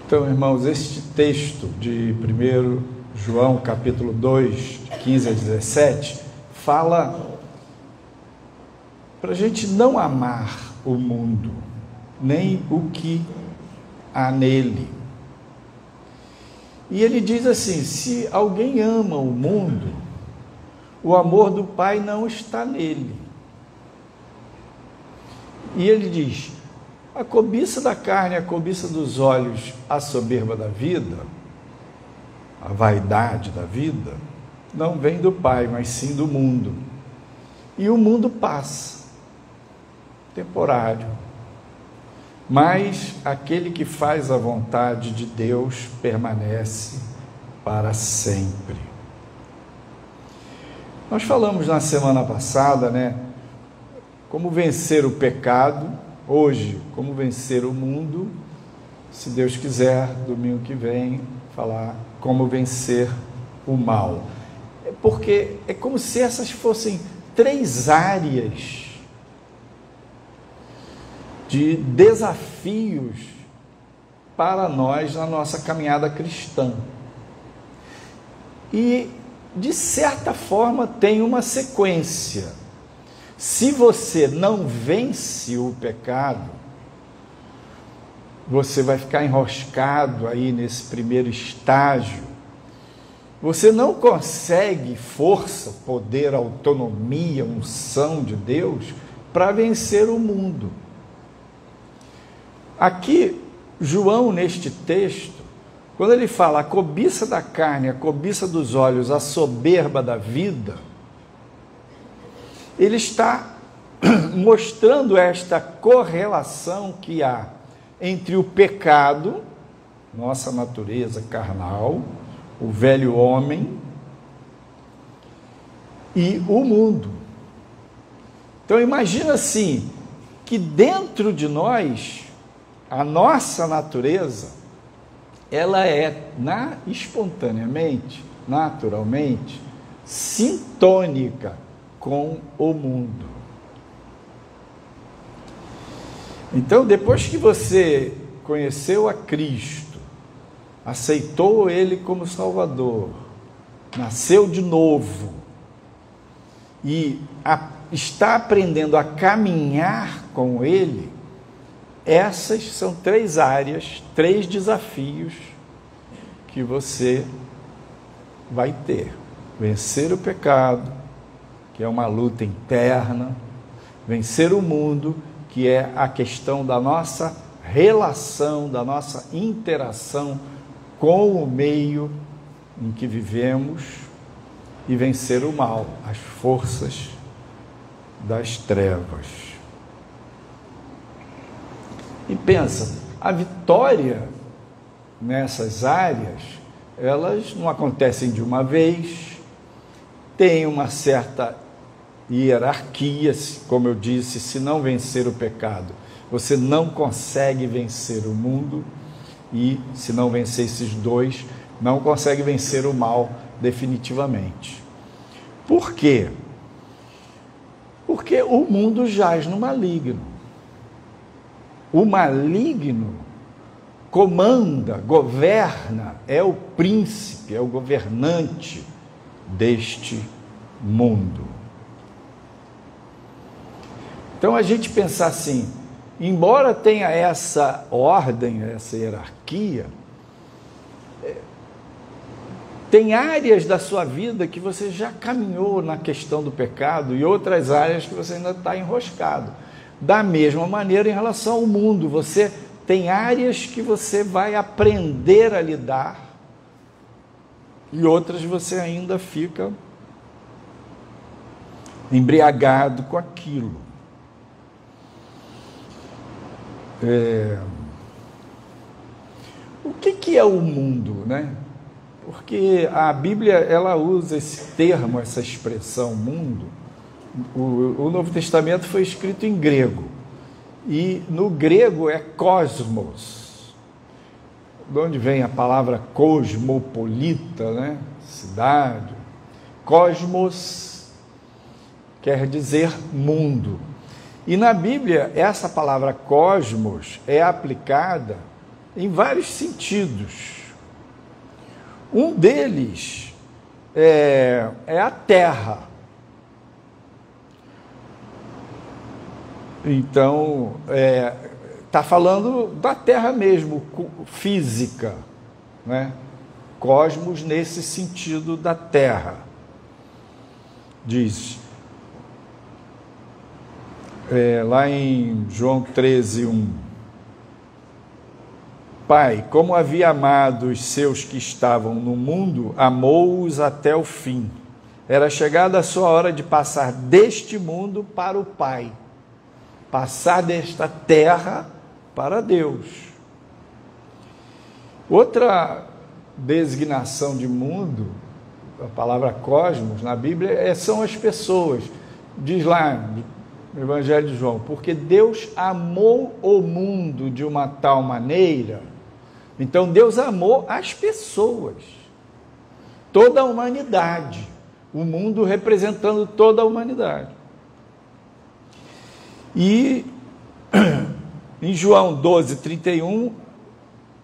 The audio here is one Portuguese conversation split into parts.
Então, irmãos, este texto de 1 João, capítulo 2, 15 a 17, fala para a gente não amar o mundo, nem o que há nele. E ele diz assim: se alguém ama o mundo, o amor do Pai não está nele. E ele diz: a cobiça da carne, a cobiça dos olhos, a soberba da vida, a vaidade da vida, não vem do Pai, mas sim do mundo. E o mundo passa, temporário, mas aquele que faz a vontade de Deus permanece para sempre. Nós falamos na semana passada, como vencer o pecado. Hoje, como vencer o mundo. Se Deus quiser, domingo que vem, falar como vencer o mal. Porque é como se essas fossem 3 áreas de desafios para nós na nossa caminhada cristã. E, de certa forma, tem uma sequência. Se você não vence o pecado, você vai ficar enroscado aí nesse primeiro estágio. Você não consegue força, poder, autonomia, unção de Deus para vencer o mundo. Aqui, João, neste texto, quando ele fala a cobiça da carne, a cobiça dos olhos, a soberba da vida, ele está mostrando esta correlação que há entre o pecado, nossa natureza carnal, o velho homem, e o mundo. Então imagina assim, que dentro de nós, a nossa natureza, ela é espontaneamente, naturalmente, sintônica com o mundo. Então, depois que você conheceu a Cristo, aceitou Ele como Salvador, nasceu de novo e está aprendendo a caminhar com Ele, essas são 3 áreas, 3 desafios que você vai ter. Vencer o pecado, que é uma luta interna, vencer o mundo, que é a questão da nossa relação, da nossa interação com o meio em que vivemos, e vencer o mal, as forças das trevas. E pensa, a vitória nessas áreas, elas não acontecem de uma vez, tem uma certa hierarquia, como eu disse. Se não vencer o pecado, você não consegue vencer o mundo, e se não vencer esses 2, não consegue vencer o mal definitivamente. Por quê? Porque o mundo jaz no maligno. O maligno comanda, governa, é o príncipe, é o governante deste mundo. Então a gente pensar assim, embora tenha essa ordem, essa hierarquia, tem áreas da sua vida que você já caminhou na questão do pecado e outras áreas que você ainda está enroscado. Da mesma maneira, em relação ao mundo, você tem áreas que você vai aprender a lidar e outras você ainda fica embriagado com aquilo. O que é o mundo, Porque a Bíblia, ela usa esse termo, essa expressão mundo. O Novo Testamento foi escrito em grego, e no grego é cosmos, de onde vem a palavra cosmopolita, cidade. Cosmos quer dizer mundo. E na Bíblia, essa palavra cosmos é aplicada em vários sentidos. Um deles é a terra. Então, está falando da terra mesmo, física, né? Cosmos nesse sentido da terra. Diz, lá em João 13:1, Pai, como havia amado os seus que estavam no mundo, amou-os até o fim. Era chegada a sua hora de passar deste mundo para o Pai, passar desta terra para Deus. Outra designação de mundo, a palavra cosmos na Bíblia, são as pessoas. Diz lá no Evangelho de João, porque Deus amou o mundo de uma tal maneira. Então Deus amou as pessoas, toda a humanidade, o mundo representando toda a humanidade. E em João 12:31,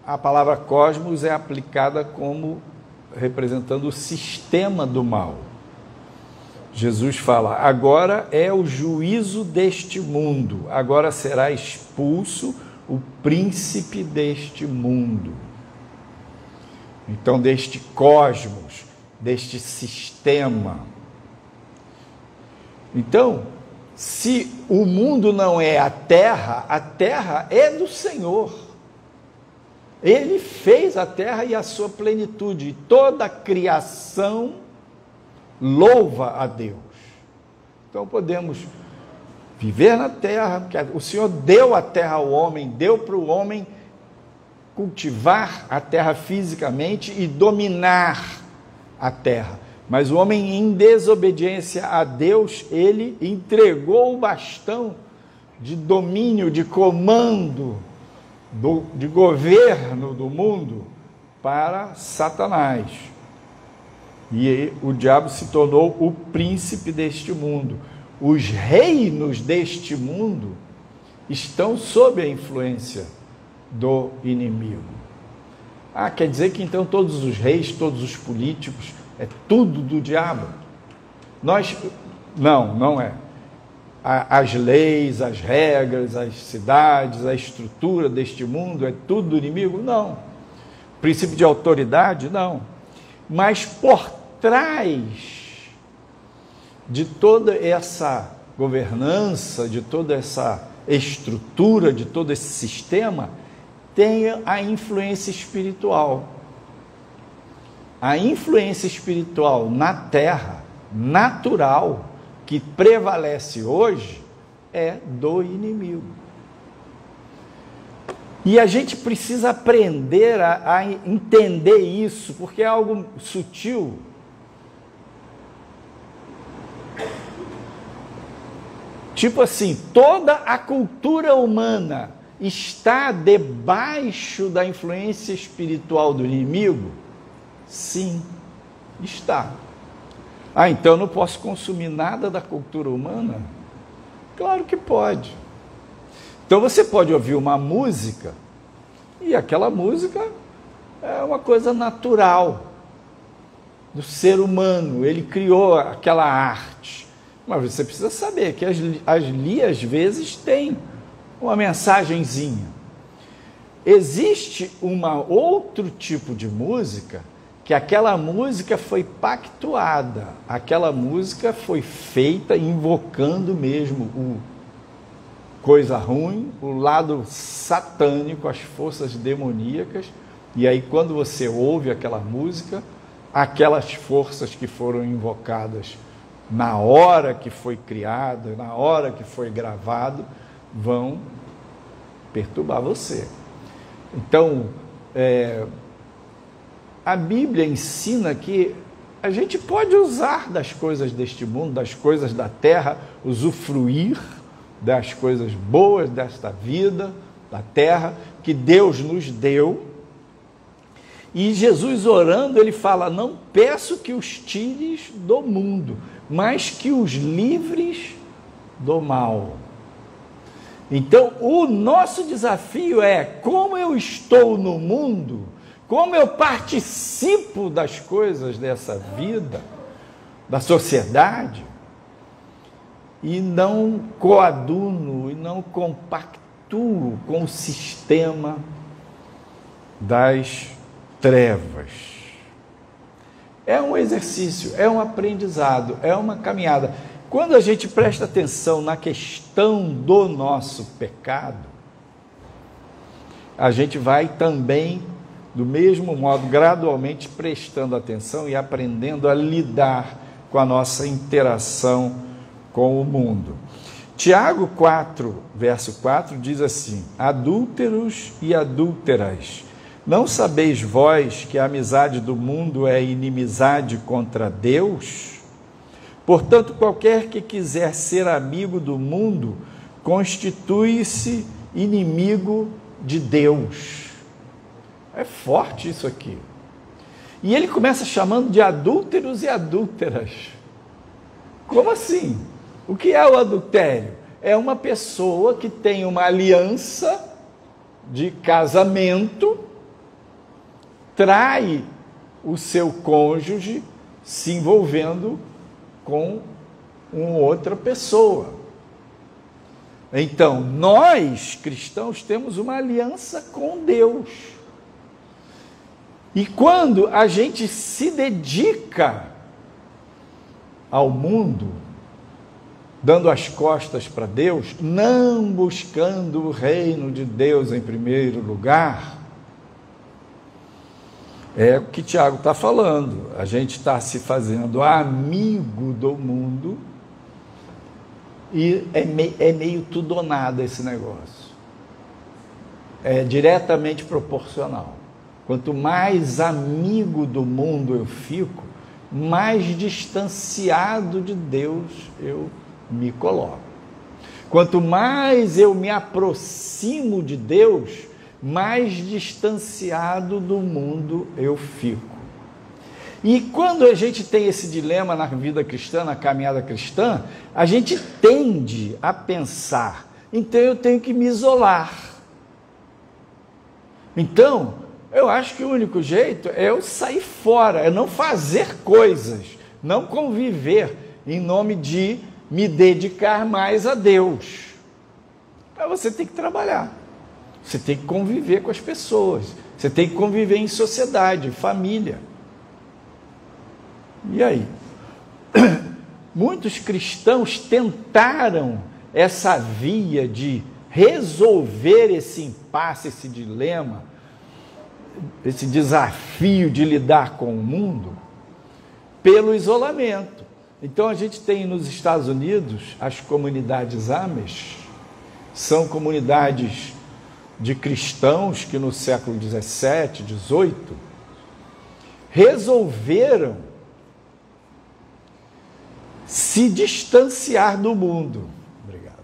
a palavra cosmos é aplicada como representando o sistema do mal. Jesus fala, agora é o juízo deste mundo, agora será expulso o príncipe deste mundo. Então, deste cosmos, deste sistema. Então, se o mundo não é a terra é do Senhor. Ele fez a terra e a sua plenitude, e toda a criação louva a Deus. Então podemos viver na terra, porque o Senhor deu a terra ao homem, deu para o homem cultivar a terra fisicamente e dominar a terra. Mas o homem, em desobediência a Deus, ele entregou o bastão de domínio, de comando, de governo do mundo para Satanás. E o diabo se tornou o príncipe deste mundo. Os reinos deste mundo estão sob a influência do inimigo. Quer dizer que então todos os reis, todos os políticos, é tudo do diabo? Não é. As leis, as regras, as cidades, a estrutura deste mundo é tudo do inimigo? Não. O princípio de autoridade? Não. Mas por trás de toda essa governança, de toda essa estrutura, de todo esse sistema, tem a influência espiritual. A influência espiritual na terra, natural, que prevalece hoje, é do inimigo. E a gente precisa aprender a entender isso, porque é algo sutil. Tipo assim, toda a cultura humana está debaixo da influência espiritual do inimigo? Sim, está. Então eu não posso consumir nada da cultura humana? Claro que pode. Então você pode ouvir uma música, e aquela música é uma coisa natural do ser humano, ele criou aquela arte. Mas você precisa saber que ali às vezes tem uma mensagenzinha. Existe outro tipo de música, que aquela música foi pactuada, aquela música foi feita invocando mesmo coisa ruim, o lado satânico, as forças demoníacas, e aí quando você ouve aquela música, aquelas forças que foram invocadas na hora que foi criada, na hora que foi gravado, vão perturbar você. Então, a Bíblia ensina que a gente pode usar das coisas deste mundo, das coisas da terra, usufruir das coisas boas desta vida, da terra, que Deus nos deu. E Jesus orando, ele fala, não peço que os tires do mundo, mas que os livres do mal. Então, o nosso desafio é como eu estou no mundo, como eu participo das coisas dessa vida, da sociedade, e não coaduno, e não compactuo com o sistema das trevas. É um exercício, é um aprendizado, é uma caminhada. Quando a gente presta atenção na questão do nosso pecado, a gente vai também, do mesmo modo, gradualmente prestando atenção e aprendendo a lidar com a nossa interação com o mundo. Tiago 4, verso 4, diz assim: adúlteros e adúlteras, não sabeis vós que a amizade do mundo é inimizade contra Deus? Portanto, qualquer que quiser ser amigo do mundo, constitui-se inimigo de Deus. É forte isso aqui. E ele começa chamando de adúlteros e adúlteras. Como assim? O que é o adultério? É uma pessoa que tem uma aliança de casamento, trai o seu cônjuge se envolvendo com uma outra pessoa. Então, nós, cristãos, temos uma aliança com Deus. E quando a gente se dedica ao mundo, dando as costas para Deus, não buscando o reino de Deus em primeiro lugar, é o que Tiago está falando. A gente está se fazendo amigo do mundo e é meio tudo ou nada esse negócio. É diretamente proporcional. Quanto mais amigo do mundo eu fico, mais distanciado de Deus eu me coloco. Quanto mais eu me aproximo de Deus, mais distanciado do mundo eu fico. E quando a gente tem esse dilema na vida cristã, na caminhada cristã, a gente tende a pensar, então eu tenho que me isolar. Então, eu acho que o único jeito é eu sair fora, é não fazer coisas, não conviver em nome de me dedicar mais a Deus. Mas você tem que trabalhar. Você tem que conviver com as pessoas, você tem que conviver em sociedade, família. E aí? Muitos cristãos tentaram essa via de resolver esse impasse, esse dilema, esse desafio de lidar com o mundo, pelo isolamento. Então a gente tem nos Estados Unidos as comunidades Amish, são comunidades de cristãos que no século 17, 18, resolveram se distanciar do mundo. Obrigado.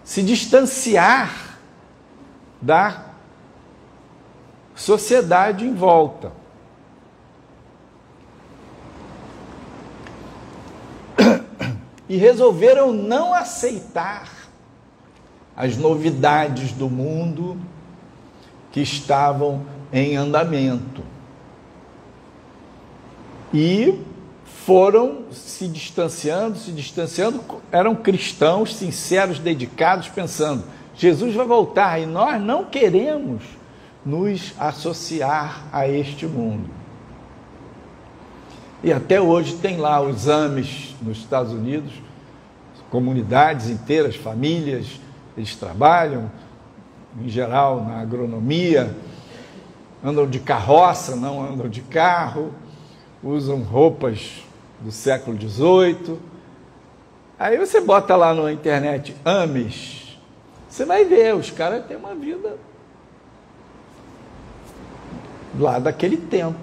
Se distanciar da sociedade em volta. E resolveram não aceitar as novidades do mundo que estavam em andamento. E foram se distanciando, eram cristãos sinceros, dedicados, pensando, Jesus vai voltar e nós não queremos nos associar a este mundo. E até hoje tem lá os Amish nos Estados Unidos, comunidades inteiras, famílias, eles trabalham, em geral, na agronomia, andam de carroça, não andam de carro, usam roupas do século XVIII. Aí você bota lá na internet Amish, você vai ver, os caras têm uma vida lá daquele tempo.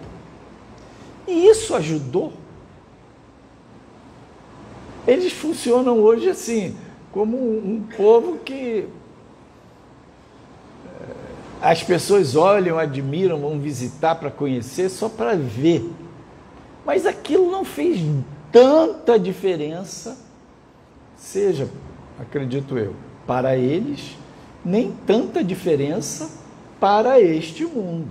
E isso ajudou. Eles funcionam hoje assim, como um povo que as pessoas olham, admiram, vão visitar para conhecer, só para ver. Mas aquilo não fez tanta diferença, acredito eu, para eles, nem tanta diferença para este mundo.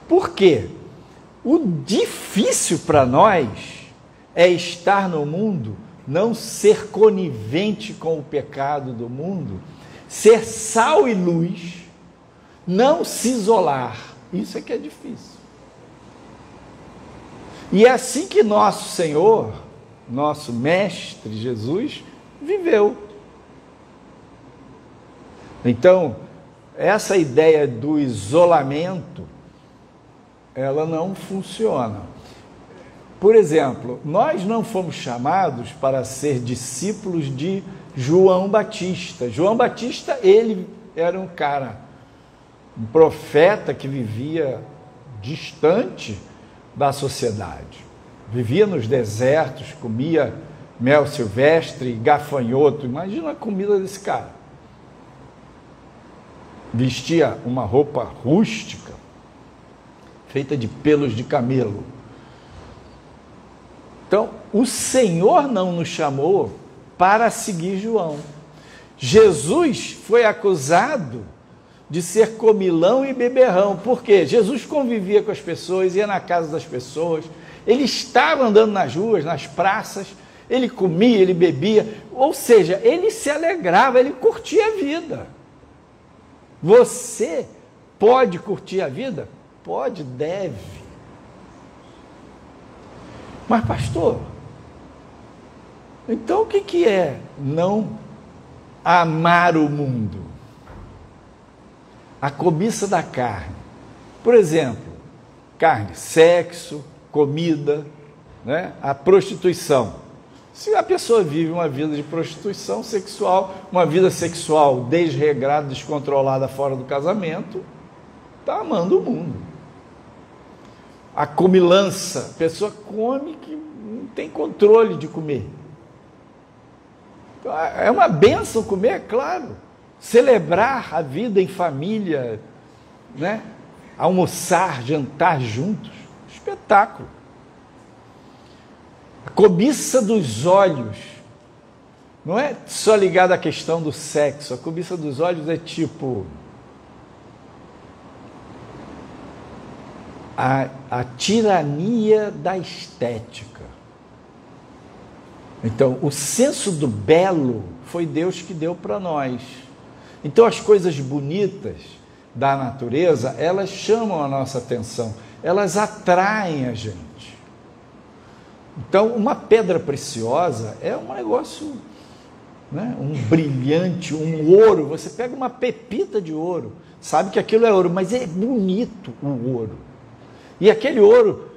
Por quê? O difícil para nós é estar no mundo, não ser conivente com o pecado do mundo, ser sal e luz, não se isolar. Isso é que é difícil. E é assim que nosso Senhor, nosso Mestre Jesus, viveu. Então, essa ideia do isolamento, ela não funciona. Por exemplo, nós não fomos chamados para ser discípulos de João Batista. João Batista, ele era um cara, um profeta que vivia distante da sociedade. Vivia nos desertos, comia mel silvestre, gafanhoto. Imagina a comida desse cara. Vestia uma roupa rústica, feita de pelos de camelo. Então, o Senhor não nos chamou para seguir João. Jesus foi acusado de ser comilão e beberrão. Por quê? Jesus convivia com as pessoas, ia na casa das pessoas, ele estava andando nas ruas, nas praças, ele comia, ele bebia, ou seja, ele se alegrava, ele curtia a vida. Você pode curtir a vida? Pode, deve. Mas, pastor, então o que é não amar o mundo? A cobiça da carne. Por exemplo, carne, sexo, comida, né? A prostituição. Se a pessoa vive uma vida de prostituição sexual, uma vida sexual desregrada, descontrolada fora do casamento, está amando o mundo. A comilança, a pessoa come que não tem controle de comer. Então, é uma bênção comer, é claro. Celebrar a vida em família, né? Almoçar, jantar juntos, espetáculo. A cobiça dos olhos não é só ligada à questão do sexo. A cobiça dos olhos é tipo a tirania da estética. Então, o senso do belo foi Deus que deu para nós. Então, as coisas bonitas da natureza, elas chamam a nossa atenção, elas atraem a gente. Então, uma pedra preciosa é um negócio, né? Um brilhante, um ouro. Você pega uma pepita de ouro, sabe que aquilo é ouro, mas é bonito o ouro. E aquele ouro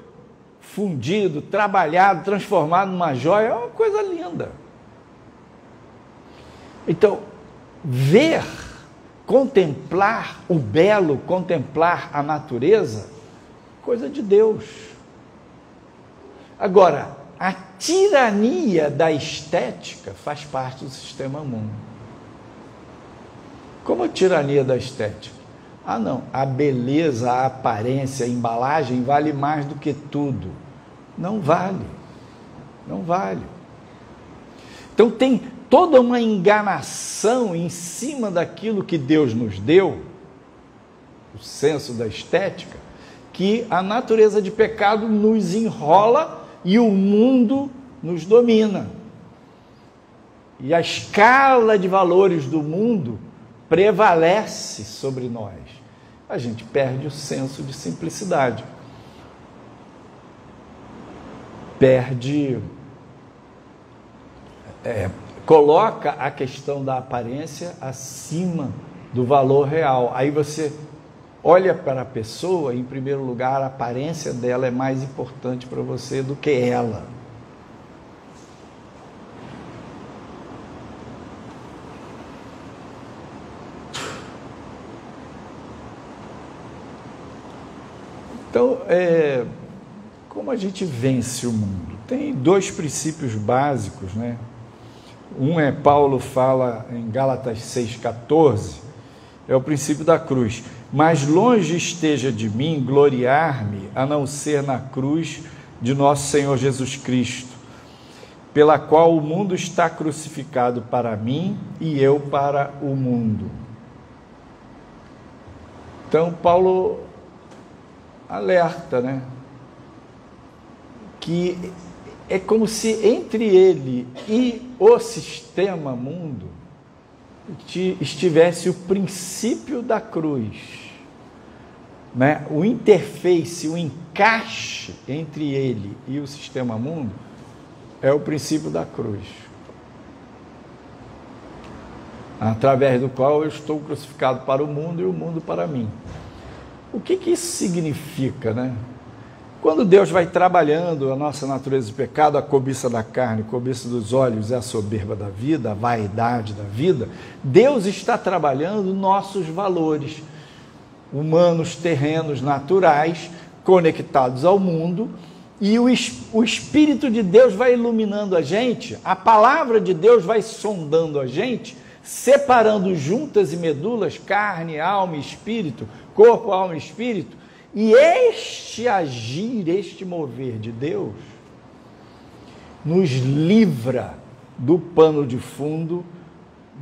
fundido, trabalhado, transformado numa joia, é uma coisa linda. Então, ver, contemplar o belo, contemplar a natureza, coisa de Deus. Agora, a tirania da estética faz parte do sistema mundo. Como a tirania da estética? Ah, não, a beleza, a aparência, a embalagem vale mais do que tudo. Não vale, não vale. Então tem toda uma enganação em cima daquilo que Deus nos deu, o senso da estética, que a natureza de pecado nos enrola e o mundo nos domina. E a escala de valores do mundo prevalece sobre nós. A gente perde o senso de simplicidade. Coloca a questão da aparência acima do valor real. Aí você olha para a pessoa, em primeiro lugar, a aparência dela é mais importante para você do que ela. Então, como a gente vence o mundo? Tem dois princípios básicos, né? Um Paulo fala em Gálatas 6,14, é o princípio da cruz. Mas longe esteja de mim gloriar-me, a não ser na cruz de nosso Senhor Jesus Cristo, pela qual o mundo está crucificado para mim e eu para o mundo. Então, Paulo alerta, né? Que é como se entre ele e o sistema mundo estivesse o princípio da cruz, né? O interface, o encaixe entre ele e o sistema mundo é o princípio da cruz, através do qual eu estou crucificado para o mundo e o mundo para mim. O que isso significa, né? Quando Deus vai trabalhando a nossa natureza de pecado, a cobiça da carne, a cobiça dos olhos e a soberba da vida, a vaidade da vida, Deus está trabalhando nossos valores humanos, terrenos, naturais, conectados ao mundo, e o Espírito de Deus vai iluminando a gente, a palavra de Deus vai sondando a gente, separando juntas e medulas, carne, alma e espírito, corpo, alma e espírito, e este agir, este mover de Deus, nos livra do pano de fundo,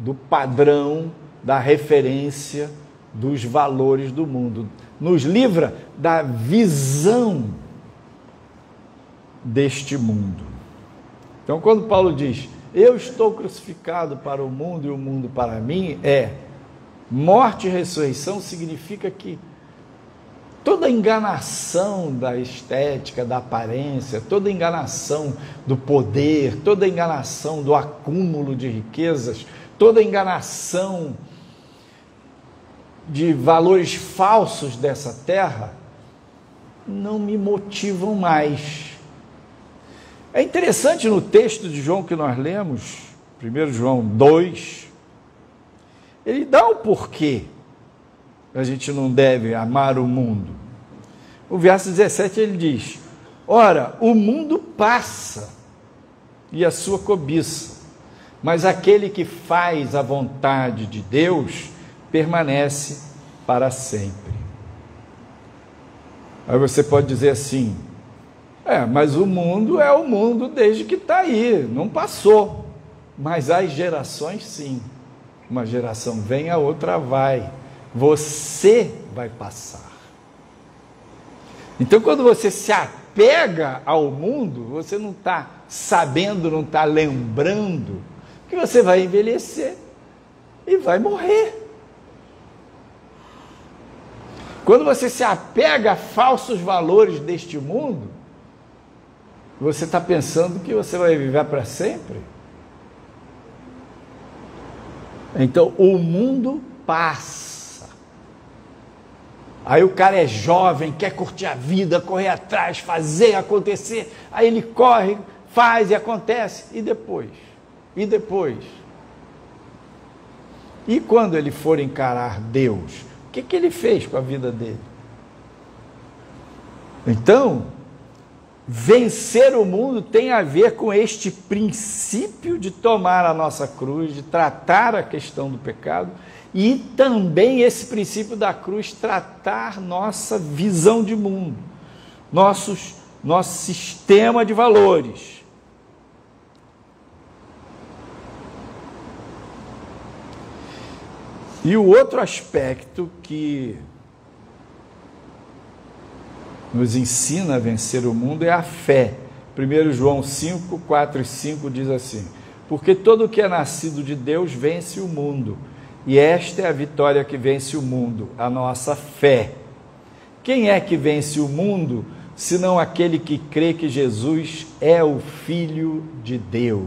do padrão, da referência, dos valores do mundo. Nos livra da visão deste mundo. Então, quando Paulo diz, eu estou crucificado para o mundo e o mundo para mim, morte e ressurreição significa que toda enganação da estética, da aparência, toda enganação do poder, toda enganação do acúmulo de riquezas, toda enganação de valores falsos dessa terra, não me motivam mais. É interessante no texto de João que nós lemos, 1 João 2, ele dá o porquê a gente não deve amar o mundo. O verso 17 ele diz, ora, o mundo passa e a sua cobiça, mas aquele que faz a vontade de Deus permanece para sempre. Aí você pode dizer assim, mas o mundo é o mundo desde que está aí, não passou, mas as gerações sim, uma geração vem, a outra vai, você vai passar. Então, quando você se apega ao mundo, você não está sabendo, não está lembrando que você vai envelhecer e vai morrer. Quando você se apega a falsos valores deste mundo, você está pensando que você vai viver para sempre? Então, o mundo passa. Aí o cara é jovem, quer curtir a vida, correr atrás, fazer acontecer. Aí ele corre, faz e acontece. E depois? E depois? E quando ele for encarar Deus, o que ele fez com a vida dele? Então, vencer o mundo tem a ver com este princípio de tomar a nossa cruz, de tratar a questão do pecado, e também esse princípio da cruz tratar nossa visão de mundo, nosso sistema de valores. E o outro aspecto que nos ensina a vencer o mundo é a fé. 1 João 5, 4 e 5 diz assim, porque todo o que é nascido de Deus vence o mundo, e esta é a vitória que vence o mundo, a nossa fé. Quem é que vence o mundo, senão aquele que crê que Jesus é o Filho de Deus?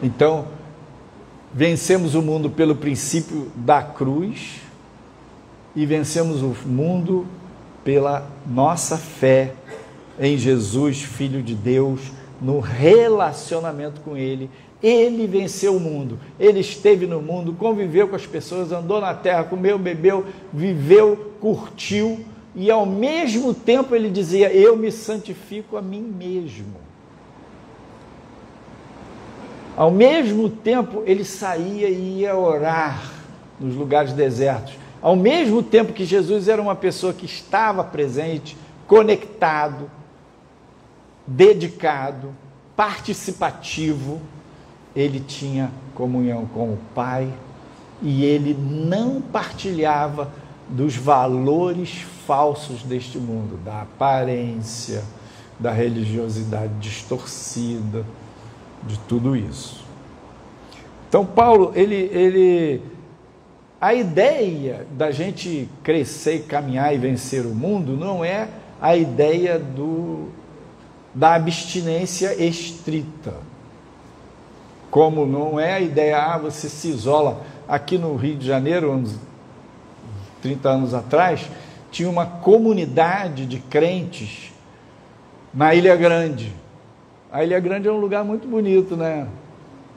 Então, vencemos o mundo pelo princípio da cruz e vencemos o mundo pela nossa fé em Jesus, Filho de Deus, no relacionamento com Ele. Ele venceu o mundo, Ele esteve no mundo, conviveu com as pessoas, andou na terra, comeu, bebeu, viveu, curtiu, e ao mesmo tempo Ele dizia, eu me santifico a mim mesmo. Ao mesmo tempo Ele saía e ia orar nos lugares desertos, ao mesmo tempo que Jesus era uma pessoa que estava presente, conectado, dedicado, participativo, ele tinha comunhão com o Pai e ele não partilhava dos valores falsos deste mundo, da aparência, da religiosidade distorcida, de tudo isso. Então Paulo, a ideia da gente crescer, caminhar e vencer o mundo não é a ideia da abstinência estrita, como não é a ideia, você se isola. Aqui no Rio de Janeiro, uns 30 anos atrás, tinha uma comunidade de crentes na Ilha Grande. A Ilha Grande é um lugar muito bonito, né?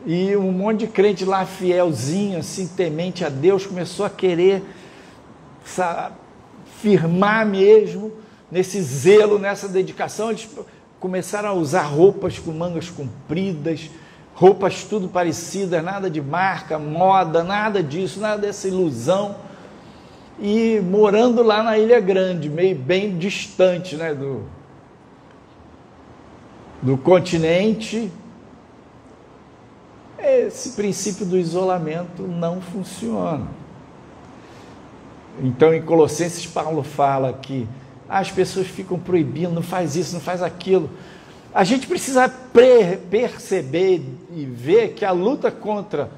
E um monte de crente lá, fielzinho, assim, temente a Deus, começou a querer firmar mesmo nesse zelo, nessa dedicação. Eles começaram a usar roupas com mangas compridas, roupas tudo parecidas, nada de marca, moda, nada disso, nada dessa ilusão. E morando lá na Ilha Grande, meio bem distante, né, do continente. Esse princípio do isolamento não funciona. Então, em Colossenses, Paulo fala que as pessoas ficam proibindo, não faz isso, não faz aquilo. A gente precisa perceber e ver que a luta contra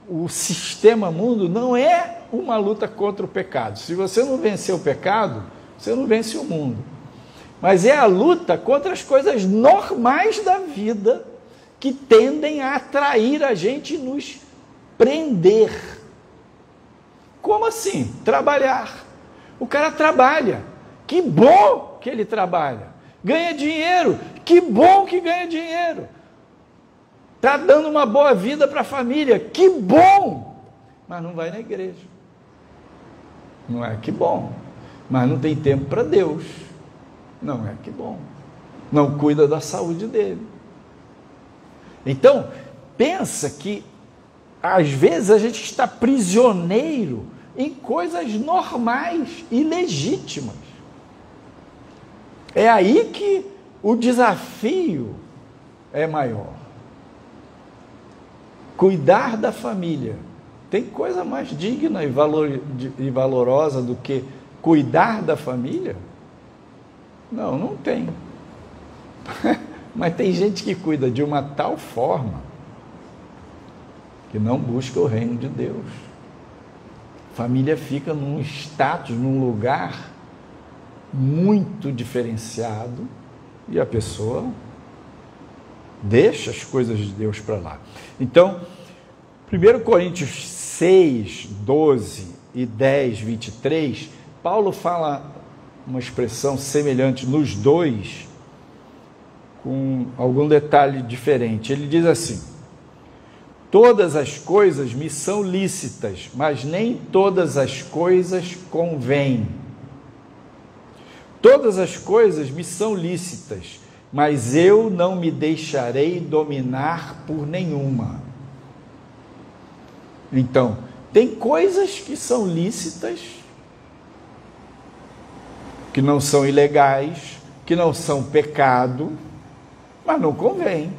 o sistema mundo não é uma luta contra o pecado. Se você não vencer o pecado, você não vence o mundo. Mas é a luta contra as coisas normais da vida que tendem a atrair a gente e nos prender. Como assim? Trabalhar. O cara trabalha. Que bom que ele trabalha. Ganha dinheiro. Que bom que ganha dinheiro. Está dando uma boa vida para a família. Que bom. Mas não vai na igreja. Não é que bom. Mas não tem tempo para Deus. Não é que bom. Não cuida da saúde dele. Então, pensa que às vezes a gente está prisioneiro em coisas normais e legítimas. É aí que o desafio é maior. Cuidar da família. Tem coisa mais digna e valorosa do que cuidar da família? Não, não tem. Mas tem gente que cuida de uma tal forma que não busca o reino de Deus. Família fica num status, num lugar muito diferenciado e a pessoa deixa as coisas de Deus para lá. Então, 1 Coríntios 6, 12 e 10, 23, Paulo fala uma expressão semelhante nos dois, com algum detalhe diferente. Ele diz assim: todas as coisas me são lícitas, mas nem todas as coisas convêm. Todas as coisas me são lícitas, mas eu não me deixarei dominar por nenhuma. Então, tem coisas que são lícitas, que não são ilegais, que não são pecado, mas não convém.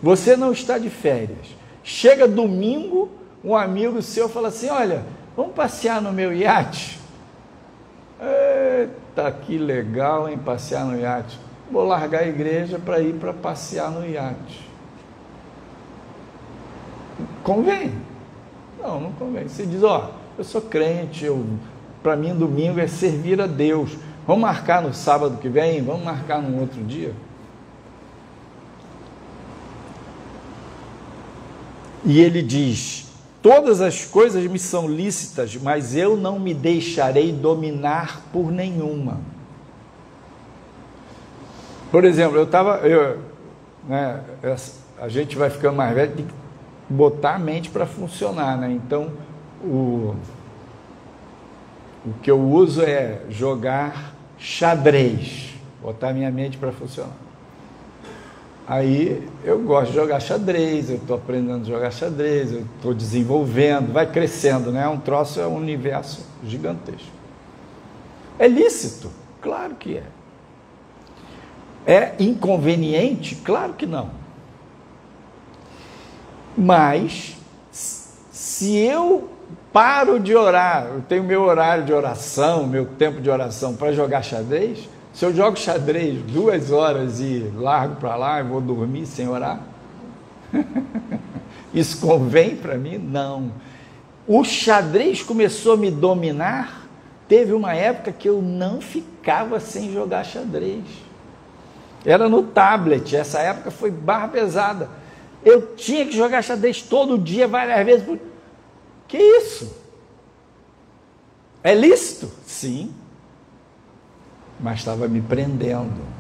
Você não está de férias. Chega domingo, um amigo seu fala assim: olha, vamos passear no meu iate? Eita, que legal, hein, passear no iate. Vou largar a igreja para ir para passear no iate. Convém? Não, não convém. Você diz: ó, eu sou crente, para mim domingo é servir a Deus. Vamos marcar no sábado que vem? Vamos marcar num outro dia? E ele diz: todas as coisas me são lícitas, mas eu não me deixarei dominar por nenhuma. Por exemplo, a gente vai ficando mais velho, tem que botar a mente para funcionar, né? Então, o que eu uso é jogar xadrez, botar minha mente para funcionar. Aí eu gosto de jogar xadrez, eu estou aprendendo a jogar xadrez, eu estou desenvolvendo, vai crescendo, né? É um universo gigantesco. É lícito? Claro que é. É inconveniente? Claro que não. Mas, se eu paro de orar, eu tenho meu horário de oração, meu tempo de oração para jogar xadrez, se eu jogo xadrez 2 horas e largo para lá e vou dormir sem orar, isso convém para mim? Não. O xadrez começou a me dominar, teve uma época que eu não ficava sem jogar xadrez. Era no tablet, essa época foi barra pesada. Eu tinha que jogar xadrez todo dia, várias vezes. Que isso? É lícito? Sim. Mas estava me prendendo.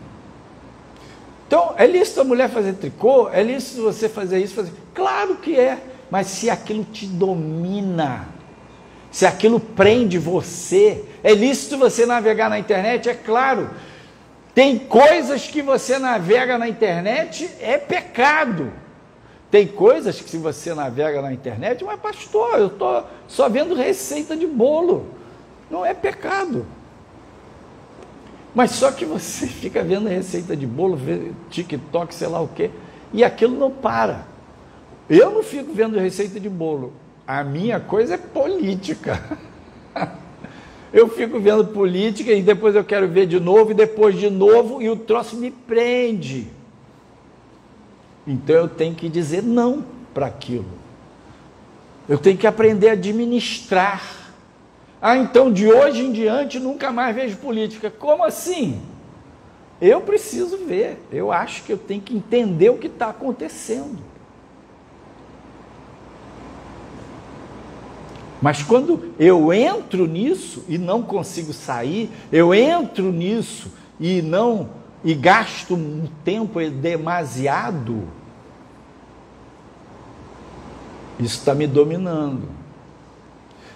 Então, é lícito a mulher fazer tricô? É lícito você fazer isso? Claro que é. Mas se aquilo te domina, se aquilo prende você, é lícito você navegar na internet? É claro. Tem coisas que você navega na internet, é pecado. Tem coisas que se você navega na internet, mas pastor, eu estou só vendo receita de bolo. Não é pecado. Mas só que você fica vendo receita de bolo, vê TikTok, sei lá o quê, e aquilo não para. Eu não fico vendo receita de bolo. A minha coisa é política. Eu fico vendo política e depois eu quero ver de novo, e depois de novo, e o troço me prende. Então eu tenho que dizer não para aquilo. Eu tenho que aprender a administrar. Ah, então de hoje em diante nunca mais vejo política. Como assim? Eu preciso ver. Eu acho que eu tenho que entender o que está acontecendo. Mas quando eu entro nisso e não consigo sair, eu entro nisso e gasto um tempo demasiado, isso está me dominando.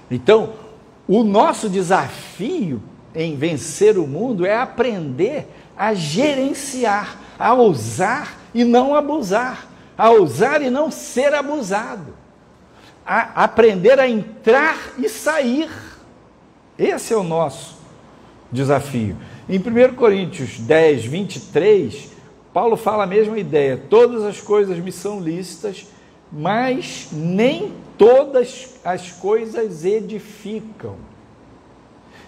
Então, o nosso desafio em vencer o mundo é aprender a gerenciar, a usar e não abusar, a usar e não ser abusado, a aprender a entrar e sair. Esse é o nosso desafio. Em 1 Coríntios 10, 23, Paulo fala a mesma ideia: todas as coisas me são lícitas, mas nem todas as coisas edificam.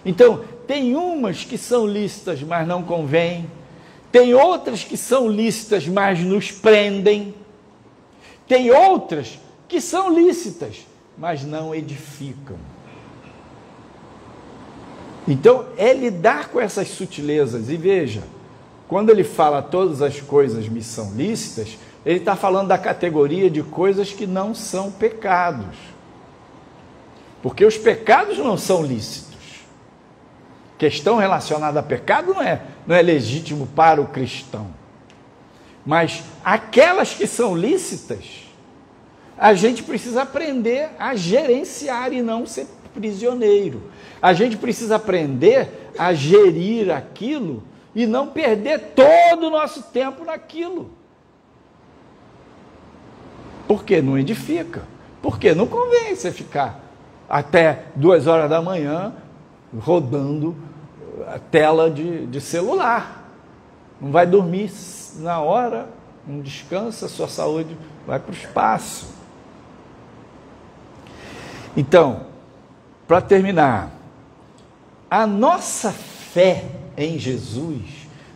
Então, tem umas que são lícitas, mas não convêm. Tem outras que são lícitas, mas nos prendem. Tem outras que são lícitas, mas não edificam. Então, é lidar com essas sutilezas. E veja, quando ele fala todas as coisas me são lícitas, ele está falando da categoria de coisas que não são pecados. Porque os pecados não são lícitos. Questão relacionada a pecado não é legítimo para o cristão. Mas aquelas que são lícitas, a gente precisa aprender a gerenciar e não ser prisioneiro. A gente precisa aprender a gerir aquilo e não perder todo o nosso tempo naquilo. Porque não edifica. Porque não convém você ficar até 2 horas da manhã rodando a tela de celular. Não vai dormir na hora, não descansa, sua saúde vai para o espaço. Então, para terminar, a nossa fé em Jesus,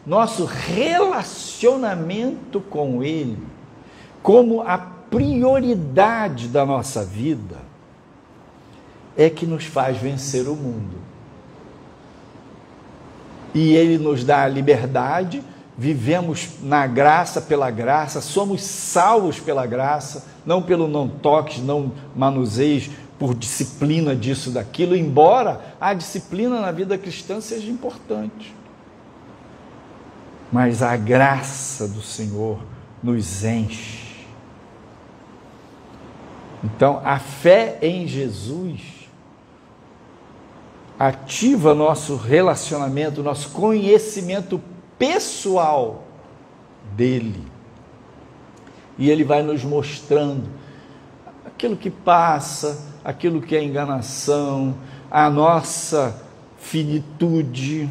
nosso relacionamento com Ele, como a prioridade da nossa vida, é que nos faz vencer o mundo. E Ele nos dá a liberdade, vivemos na graça, pela graça, somos salvos pela graça, não pelo não toques, não manuseios, por disciplina disso, daquilo, embora a disciplina na vida cristã seja importante. Mas a graça do Senhor nos enche. Então, a fé em Jesus ativa nosso relacionamento, nosso conhecimento pessoal dele. E ele vai nos mostrando aquilo que passa, aquilo que é enganação, a nossa finitude.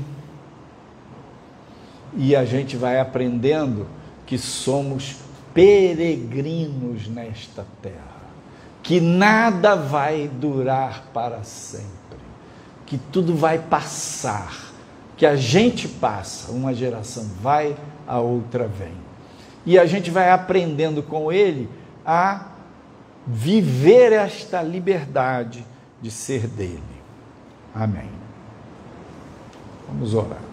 e a gente vai aprendendo que somos peregrinos nesta terra, que nada vai durar para sempre, que tudo vai passar, que a gente passa, uma geração vai, a outra vem. E a gente vai aprendendo com ele a viver esta liberdade de ser dele. Amém. Vamos orar.